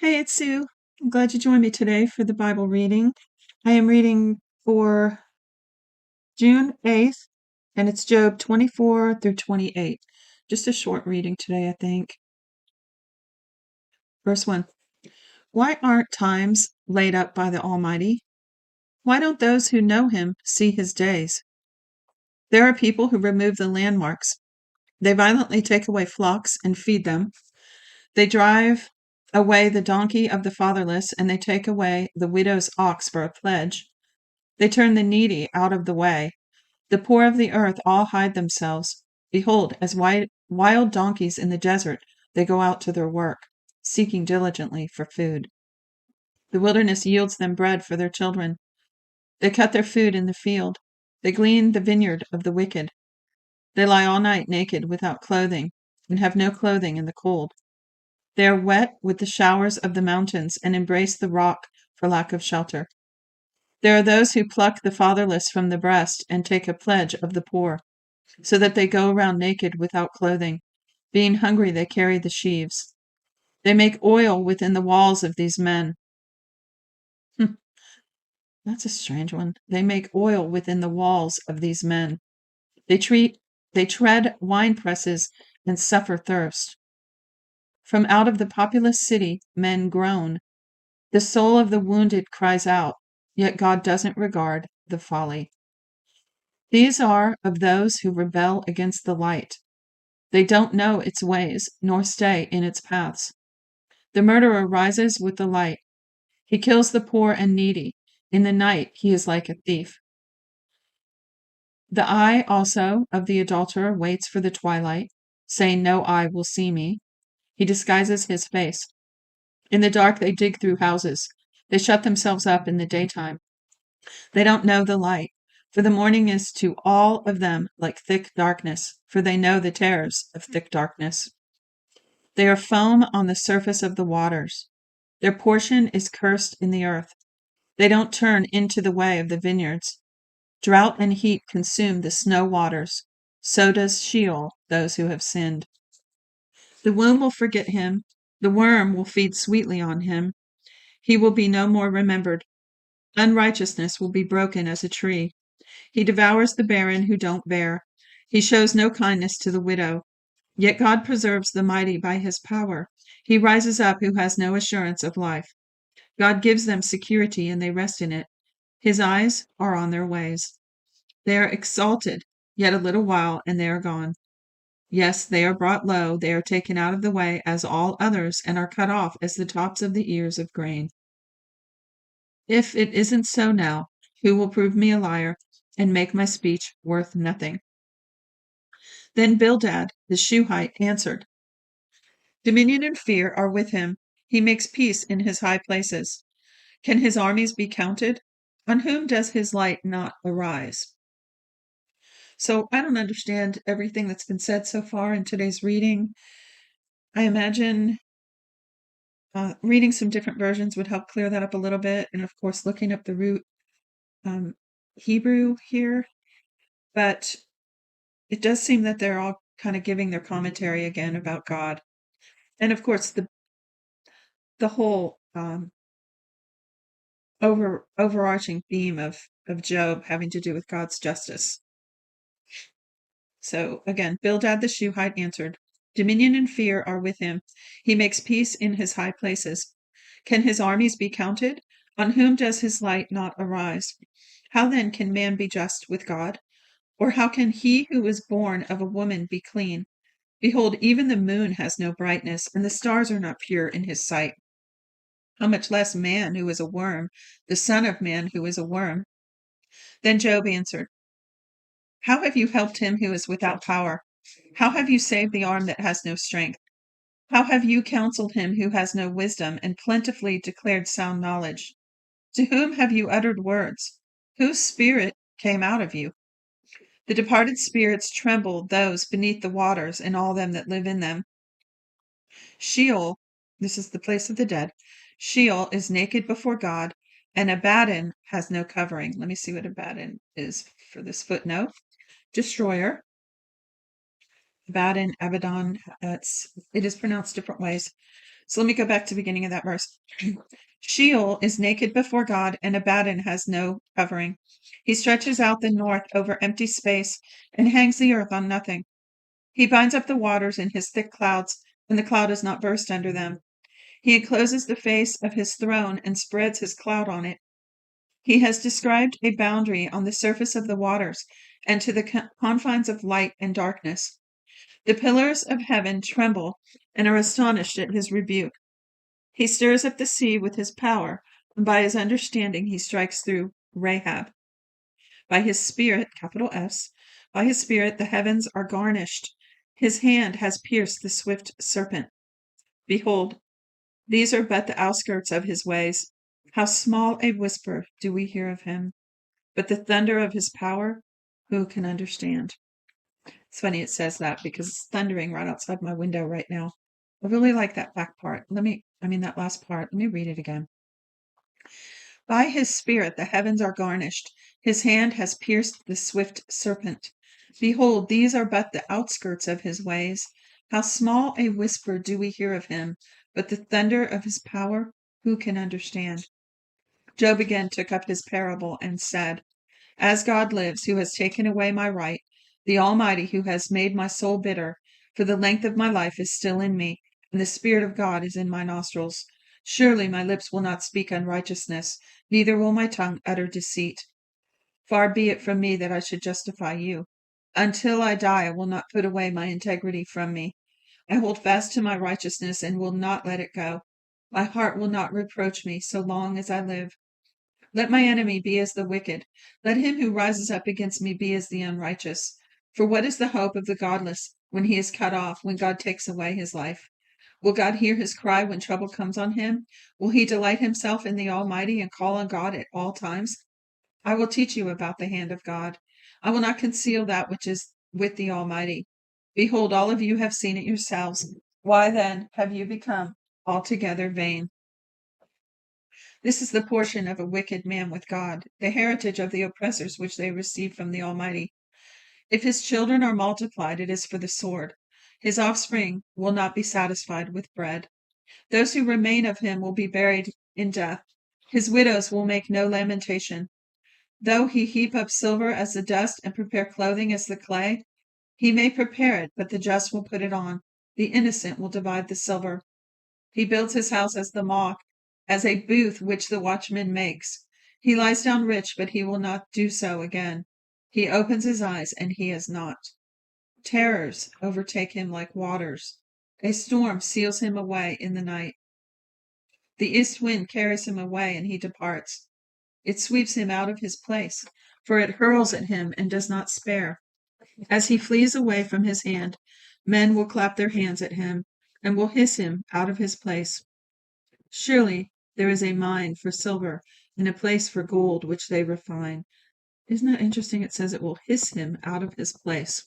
Hey, it's Sue. I'm glad you joined me today for the Bible reading. I am reading for June 8th, and it's Job 24 through 28. Just a short reading today, I think. Verse 1. Why aren't times laid up by the Almighty? Why don't those who know him see his days? There are people who remove the landmarks. They violently take away flocks and feed them. They drive away the donkey of the fatherless, and they take away the widow's ox for a pledge. They turn the needy out of the way. The poor of the earth all hide themselves. Behold, as wild donkeys in the desert, they go out to their work, seeking diligently for food. The wilderness yields them bread for their children. They cut their food in the field. They glean the vineyard of the wicked. They lie all night naked without clothing, and have no clothing in the cold. They are wet with the showers of the mountains, and embrace the rock for lack of shelter. There are those who pluck the fatherless from the breast and take a pledge of the poor, so that they go around naked without clothing. Being hungry, they carry the sheaves. They make oil within the walls of these men. That's a strange one. They make oil within the walls of these men. They tread wine presses and suffer thirst. From out of the populous city, men groan. The soul of the wounded cries out, yet God doesn't regard the folly. These are of those who rebel against the light. They don't know its ways, nor stay in its paths. The murderer rises with the light. He kills the poor and needy. In the night he is like a thief. The eye also of the adulterer waits for the twilight, saying, no eye will see me. He disguises his face. In the dark they dig through houses. They shut themselves up in the daytime. They don't know the light, for the morning is to all of them like thick darkness, for they know the terrors of thick darkness. They are foam on the surface of the waters. Their portion is cursed in the earth. They don't turn into the way of the vineyards. Drought and heat consume the snow waters. So does Sheol those who have sinned. The womb will forget him. The worm will feed sweetly on him. He will be no more remembered. Unrighteousness will be broken as a tree. He devours the barren who don't bear. He shows no kindness to the widow. Yet God preserves the mighty by his power. He rises up who has no assurance of life. God gives them security and they rest in it. His eyes are on their ways. They are exalted, yet a little while, and they are gone. Yes, they are brought low, they are taken out of the way as all others, and are cut off as the tops of the ears of grain. If it isn't so now, who will prove me a liar and make my speech worth nothing? Then Bildad the Shuhite answered, dominion and fear are with him. He makes peace in his high places. Can his armies be counted? On whom does his light not arise? So I don't understand everything that's been said so far in today's reading. I imagine reading some different versions would help clear that up a little bit. And of course, looking up the root Hebrew here. But it does seem that they're all kind of giving their commentary again about God. And of course, the whole overarching theme of Job having to do with God's justice. So again, Bildad the Shuhite answered, dominion and fear are with him. He makes peace in his high places. Can his armies be counted? On whom does his light not arise? How then can man be just with God? Or how can he who is born of a woman be clean? Behold, even the moon has no brightness, and the stars are not pure in his sight. How much less man who is a worm, the son of man who is a worm? Then Job answered, how have you helped him who is without power? How have you saved the arm that has no strength? How have you counseled him who has no wisdom, and plentifully declared sound knowledge? To whom have you uttered words? Whose spirit came out of you? The departed spirits tremble, those beneath the waters, and all them that live in them. Sheol, this is the place of the dead, Sheol is naked before God, and Abaddon has no covering. Let me see what Abaddon is for this footnote. Destroyer. Abaddon, Abaddon, it is pronounced different ways. So let me go back to the beginning of that verse. Sheol is naked before God, and Abaddon has no covering. He stretches out the north over empty space and hangs the earth on nothing. He binds up the waters in his thick clouds, and the cloud does not burst under them. He encloses the face of his throne and spreads his cloud on it. He has described a boundary on the surface of the waters and to the confines of light and darkness. The pillars of heaven tremble and are astonished at his rebuke. He stirs up the sea with his power, and by his understanding he strikes through Rahab. By his spirit, capital S, by his spirit the heavens are garnished. His hand has pierced the swift serpent. Behold, these are but the outskirts of his ways. How small a whisper do we hear of him? But the thunder of his power, who can understand? It's funny it says that because it's thundering right outside my window right now. I really like that back part. That last part. Let me read it again. By his spirit the heavens are garnished. His hand has pierced the swift serpent. Behold, these are but the outskirts of his ways. How small a whisper do we hear of him, but the thunder of his power, who can understand? Job again took up his parable and said, As God lives, who has taken away my right, the Almighty who has made my soul bitter, for the length of my life is still in me, and the Spirit of God is in my nostrils. Surely my lips will not speak unrighteousness, neither will my tongue utter deceit. Far be it from me that I should justify you. Until I die, I will not put away my integrity from me. I hold fast to my righteousness and will not let it go. My heart will not reproach me so long as I live. Let my enemy be as the wicked. Let him who rises up against me be as the unrighteous. For what is the hope of the godless when he is cut off, when God takes away his life? Will God hear his cry when trouble comes on him? Will he delight himself in the Almighty and call on God at all times? I will teach you about the hand of God. I will not conceal that which is with the Almighty. Behold, all of you have seen it yourselves. Why then have you become altogether vain? This is the portion of a wicked man with God, the heritage of the oppressors which they receive from the Almighty. If his children are multiplied, it is for the sword. His offspring will not be satisfied with bread. Those who remain of him will be buried in death. His widows will make no lamentation. Though he heap up silver as the dust and prepare clothing as the clay, he may prepare it, but the just will put it on. The innocent will divide the silver. He builds his house as the moth, as a booth which the watchman makes. He lies down rich, but he will not do so again. He opens his eyes, and he is not. Terrors overtake him like waters. A storm seals him away in the night. The east wind carries him away, and he departs. It sweeps him out of his place, for it hurls at him and does not spare. As he flees away from his hand, men will clap their hands at him, and will hiss him out of his place. Surely there is a mine for silver and a place for gold which they refine. Isn't that interesting? It says it will hiss him out of his place.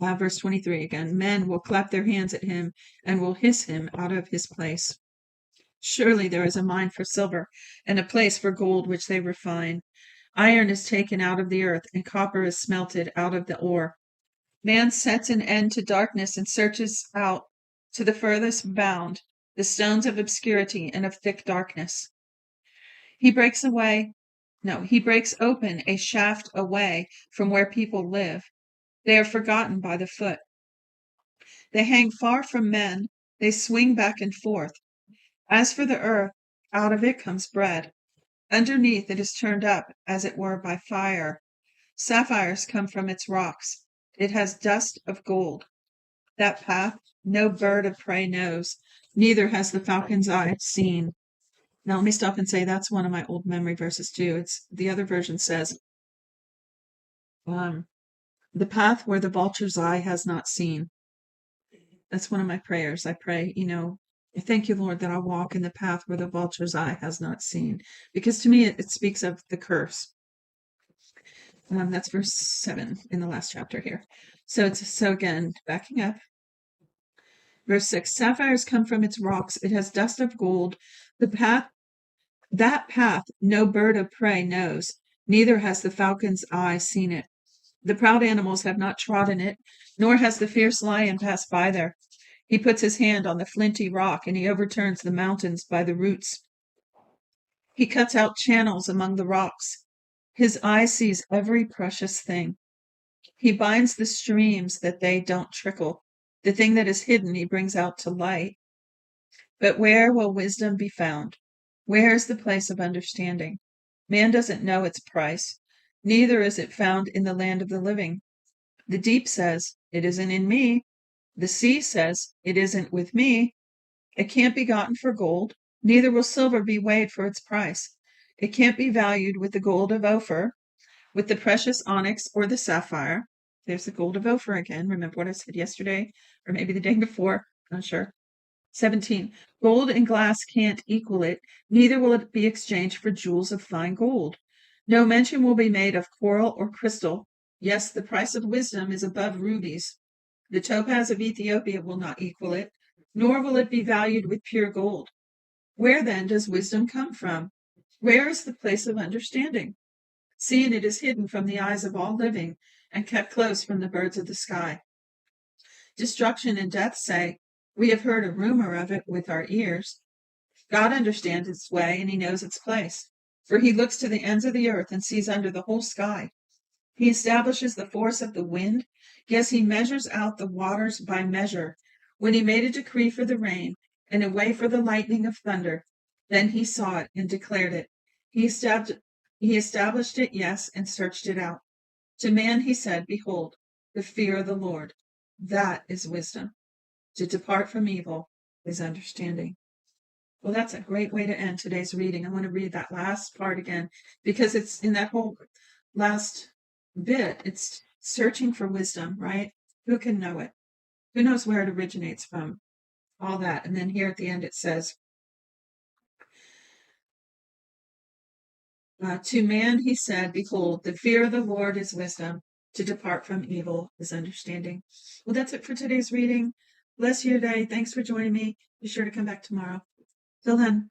Verse 23 again. Men will clap their hands at him and will hiss him out of his place. Surely there is a mine for silver and a place for gold which they refine. Iron is taken out of the earth and copper is smelted out of the ore. Man sets an end to darkness and searches out to the furthest bound the stones of obscurity and of thick darkness. He breaks open a shaft away from where people live. They are forgotten by the foot. They hang far from men. They swing back and forth. As for the earth, out of it comes bread. Underneath it is turned up, as it were, by fire. Sapphires come from its rocks. It has dust of gold. That path no bird of prey knows, neither has the falcon's eye seen. Now let me stop and say that's one of my old memory verses too. It's the other version says, the path where the vulture's eye has not seen. That's one of my prayers. I pray, thank you, Lord, that I walk in the path where the vulture's eye has not seen. Because to me, it speaks of the curse. That's verse 7 in the last chapter here. So again, backing up. Verse 6, sapphires come from its rocks. It has dust of gold. That path no bird of prey knows, neither has the falcon's eye seen it. The proud animals have not trodden it, nor has the fierce lion passed by there. He puts his hand on the flinty rock, and he overturns the mountains by the roots. He cuts out channels among the rocks. His eye sees every precious thing. He binds the streams that they don't trickle. The thing that is hidden he brings out to light. But where will wisdom be found? Where is the place of understanding? Man doesn't know its price. Neither is it found in the land of the living. The deep says, "It isn't in me." The sea says, "It isn't with me." It can't be gotten for gold, neither will silver be weighed for its price. It can't be valued with the gold of Ophir, with the precious onyx or the sapphire. There's the gold of Ophir again. Remember what I said yesterday, or maybe the day before? Not sure. 17. Gold and glass can't equal it, neither will it be exchanged for jewels of fine gold. No mention will be made of coral or crystal. Yes, the price of wisdom is above rubies. The topaz of Ethiopia will not equal it, nor will it be valued with pure gold. Where then does wisdom come from? Where is the place of understanding? Seeing it is hidden from the eyes of all living and kept close from the birds of the sky. Destruction and death say, "We have heard a rumor of it with our ears." God understands its way, and he knows its place, for he looks to the ends of the earth and sees under the whole sky. He establishes the force of the wind. Yes, he measures out the waters by measure. When he made a decree for the rain and a way for the lightning of thunder, then he saw it and declared it. He established it, yes, and searched it out. To man he said, "Behold, the fear of the Lord, that is wisdom. To depart from evil is understanding." Well, that's a great way to end today's reading. I want to read that last part again because it's in that whole last bit. It's searching for wisdom, right? Who can know it? Who knows where it originates from? All that. And then here at the end it says, to man he said, "Behold, the fear of the Lord is wisdom. To depart from evil is understanding." Well, that's it for today's reading. Bless you today. Thanks for joining me. Be sure to come back tomorrow. Till then.